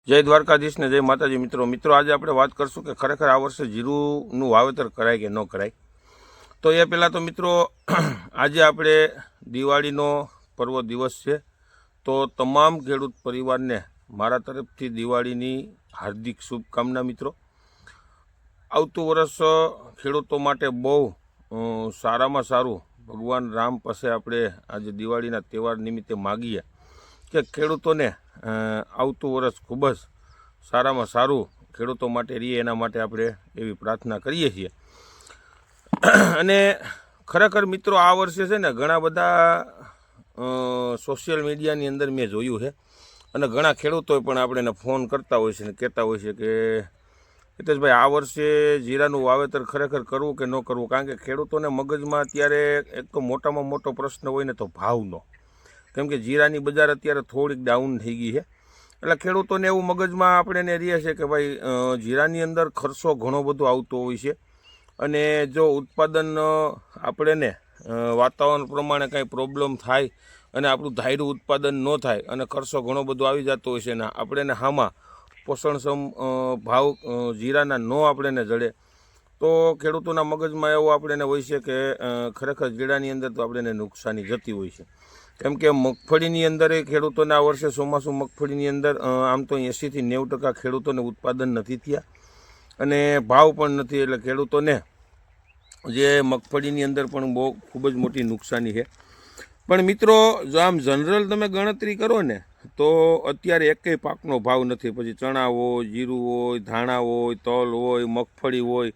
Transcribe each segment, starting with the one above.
જય દ્વારકાધીશ ને જય માતાજી મિત્રો આજે આપણે વાત કરશું કે ખરેખર આ વર્ષે જીરુંનું વાવેતર કરાય કે ન કરાય। તો એ પહેલાં તો મિત્રો આજે આપણે દિવાળીનો પર્વ દિવસ છે, તો તમામ ખેડૂત પરિવારને મારા તરફથી દિવાળીની હાર્દિક શુભકામના મિત્રો। આવતું વર્ષ ખેડૂતો માટે બહુ સારામાં સારું ભગવાન રામ પાસે આપણે આજે દિવાળીના તહેવાર નિમિત્તે માગીએ કે ખેડૂતોને આવતું વર્ષ ખૂબ જ સારામાં સારું ખેડૂતો માટે રહીએ, એના માટે આપણે એવી પ્રાર્થના કરીએ છીએ। અને ખરેખર મિત્રો આ વર્ષે છે ને ઘણા બધા સોશિયલ મીડિયાની અંદર મેં જોયું છે અને ઘણા ખેડૂતોએ પણ આપણે ફોન કરતા હોય છે ને કહેતા હોય છે કે હિતેશભાઈ આ વર્ષે જીરાનું વાવેતર ખરેખર કરવું કે ન કરવું, કારણ કે ખેડૂતોને મગજમાં અત્યારે એક તો મોટામાં મોટો પ્રશ્ન હોય ને તો ભાવનો, કેમ કે જીરાની બજાર અત્યારે થોડીક ડાઉન થઈ ગઈ છે, એટલે ખેડૂતોને એવું મગજમાં આપણે રહીએ છે કે ભાઈ જીરાની અંદર ખર્ચો ઘણો બધો આવતો હોય છે અને જો ઉત્પાદન આપણે વાતાવરણ પ્રમાણે કાંઈ પ્રોબ્લેમ થાય અને આપણું ધાર્યું ઉત્પાદન ન થાય અને ખર્ચો ઘણો બધો આવી જતો હોય છે ને આપણે હામાં પોષણક્ષમ ભાવ જીરાના ન આપણે જડે તો ખેડૂતોના મગજમાં એવું આપણે હોય છે કે ખરેખર જીરાની અંદર તો આપણે નુકસાની જતી હોય છે। કેમ કે મગફળીની અંદર એ ખેડૂતોને આ વર્ષે ચોમાસું મગફળીની અંદર આમ તો 80થી 90% ખેડૂતોને ઉત્પાદન નથી થયા અને ભાવ પણ નથી, એટલે ખેડૂતોને જે મગફળીની અંદર પણ બહુ ખૂબ જ મોટી નુકસાની છે। પણ મિત્રો જો આમ જનરલ તમે ગણતરી કરો ને તો અત્યારે એકેય પાકનો ભાવ નથી, પછી ચણા હોય, જીરું હોય, ધાણા હોય, તલ હોય, મગફળી હોય,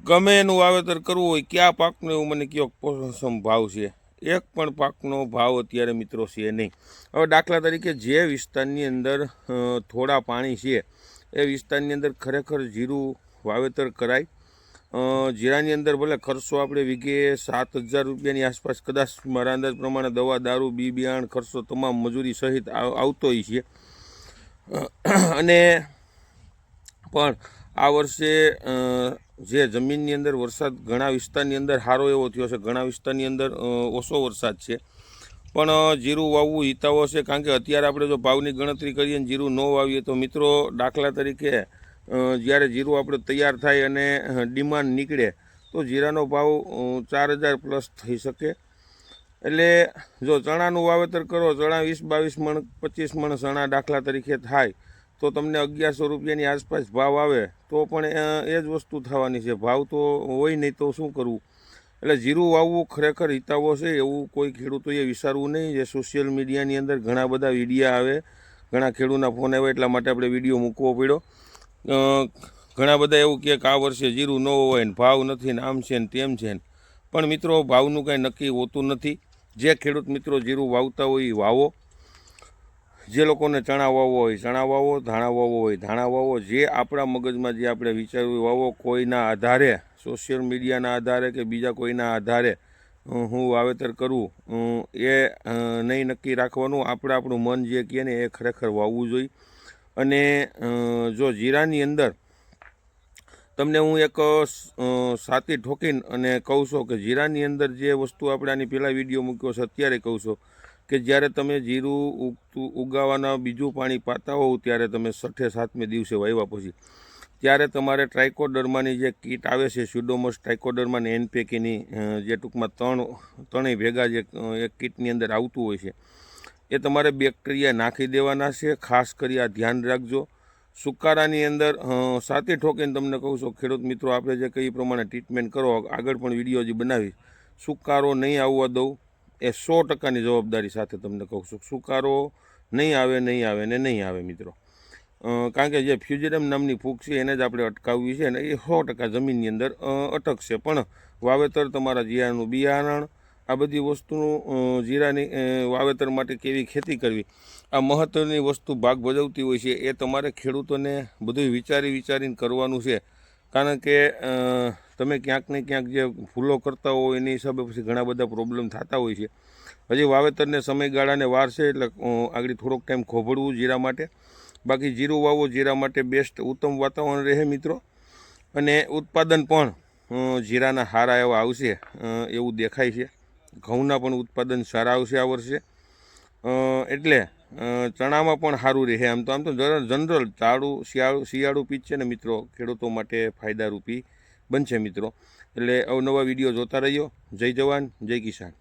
ગમે એનું વાવેતર કરવું હોય કયા પાકનો એવું મને કયો પોષણક્ષમ ભાવ છે? એક પણ પાકનો ભાવ અત્યારે મિત્રો છે નહીં। હવે દાખલા તરીકે જે વિસ્તારની અંદર થોડા પાણી છે એ વિસ્તારની અંદર ખરેખર જીરું વાવેતર કરાય। જીરાની અંદર ભલે ખર્ચો આપણે વીઘે 7,000 રૂપિયાની આસપાસ કદાચ મારા અંદાજ પ્રમાણે દવા દારૂ બી બિયારણ ખર્ચો તમામ મજૂરી સહિત આવતો હોય છે, અને પણ આ વર્ષે જે જમીનની અંદર વરસાદ ઘણા વિસ્તારની અંદર સારો એવો થયો છે, ઘણા વિસ્તારની અંદર ઓછો વરસાદ છે, પણ જીરું વાવવું હિતાવો છે, કારણ કે અત્યારે આપણે જો ભાવની ગણતરી કરીએ ને જીરું ન વાવીએ તો મિત્રો દાખલા તરીકે જ્યારે જીરું આપણે તૈયાર થાય અને ડિમાન્ડ નીકળે તો જીરાનો ભાવ 4,000 પ્લસ થઈ શકે। એટલે જો ચણાનું વાવેતર કરો, ચણા 20-22 મણ 25 મણ ચણા દાખલા તરીકે થાય તો તમને 1,100 રૂપિયાની આસપાસ ભાવ આવે તો પણ એ જ વસ્તુ થવાની છે, ભાવ તો હોય નહીં તો શું કરવું? એટલે જીરું વાવવું ખરેખર હિતાવો છે એવું કોઈ ખેડૂતોએ વિચારવું નહીં। જે સોશિયલ મીડિયાની અંદર ઘણા બધા વિડીયા આવે, ઘણા ખેડૂતના ફોન આવે એટલા માટે આપણે વિડીયો મૂકવો પડ્યો। ઘણા બધા એવું કહે કે આ વર્ષે જીરું ન હોય ને ભાવ નથી ને આમ છે ને તેમ છે ને, પણ મિત્રો ભાવનું કાંઈ નક્કી હોતું નથી। જે ખેડૂત મિત્રો જીરું વાવતા હોય એ વાવો, જે લોકોને ચણા વાવવો હોય ચણા વાવો, ધાણા વાવવો હોય ધાણા વાવો, જે આપણા મગજમાં જે આપણે વિચારવું વાવો। કોઈના આધારે, સોશિયલ મીડિયાના આધારે કે બીજા કોઈના આધારે હું વાવેતર કરું એ નહીં નક્કી રાખવાનું, આપણે આપણું મન જે કહે ને એ ખરેખર વાવવું જોઈએ। અને જો જીરાની અંદર તમને હું એક સાતી ઠોકીને અને કહું છું કે જીરાની અંદર જે વસ્તુ આપણે આની પહેલાં વિડીયો મૂક્યો છે અત્યારે કહું છું કે જ્યારે તમે જીરું ઉગાવાના બીજું પાણી પાતા હોવ ત્યારે તમે 6 7મે દિવસે વાવ્યા પછી ત્યારે તમારે ટ્રાઇકોડર્માની જે કીટ આવે છે, સ્યુડોમોસ ટ્રાઇકોડર્મા અને એનપીકેની જે ટૂંકમાં ત્રણેય ભેગા જે એક કીટની અંદર આવતું હોય છે એ તમારે બેક્ટેરિયા નાખી દેવાના છે। ખાસ કરી આ ધ્યાન રાખજો। સુકારાની અંદર સાતી ઠોકીને તમને કહું છું ખેડૂત મિત્રો, આપણે જે કઈ પ્રમાણે ટ્રીટમેન્ટ કરો, આગળ પણ વિડીયો જે બનાવી, સુકારો નહીં આવવા દઉં એ 100%ની જવાબદારી સાથે તમને કહું છું। સુકારો નહીં આવે ને નહીં આવે મિત્રો, કારણ કે જે ફ્યુજેરમ નામની ફૂગ છે એને જ આપણે અટકાવવી છે અને એ 100% જમીનની અંદર અટકશે। પણ વાવેતર તમારા જીરાનું બિયારણ, આ બધી વસ્તુનું જીરાની વાવેતર માટે કેવી ખેતી કરવી, આ મહત્ત્વની વસ્તુ ભાગ ભજવતી હોય છે। એ તમારે ખેડૂતોને બધું વિચારીને કરવાનું છે, કારણ કે તમે ક્યાંક ને ક્યાંક જે ભૂલો કરતા હો એની હિસાબે પછી ઘણા બધા પ્રોબ્લેમ થતા હોય છે। હજી વાવેતરને સમયગાળાને વાર છે એટલે આગળ થોડોક ટાઈમ ખોભળવું જીરા માટે। બાકી જીરું વાવો જીરા માટે બેસ્ટ ઉત્તમ વાતાવરણ રહે મિત્રો, અને ઉત્પાદન પણ જીરાના સારા એવા આવશે એવું દેખાય છે। ઘઉંના પણ ઉત્પાદન સારા આવશે આ વર્ષે, એટલે ચણામાં પણ સારું રહે. આમ તો જનરલ શિયાળુ પીચ છે ને મિત્રો, ખેડૂતો માટે ફાયદારૂપી બનશે મિત્રો. એટલે અવનવા વિડીયો જોતા રહીયો. જય જવાન, જય કિસાન.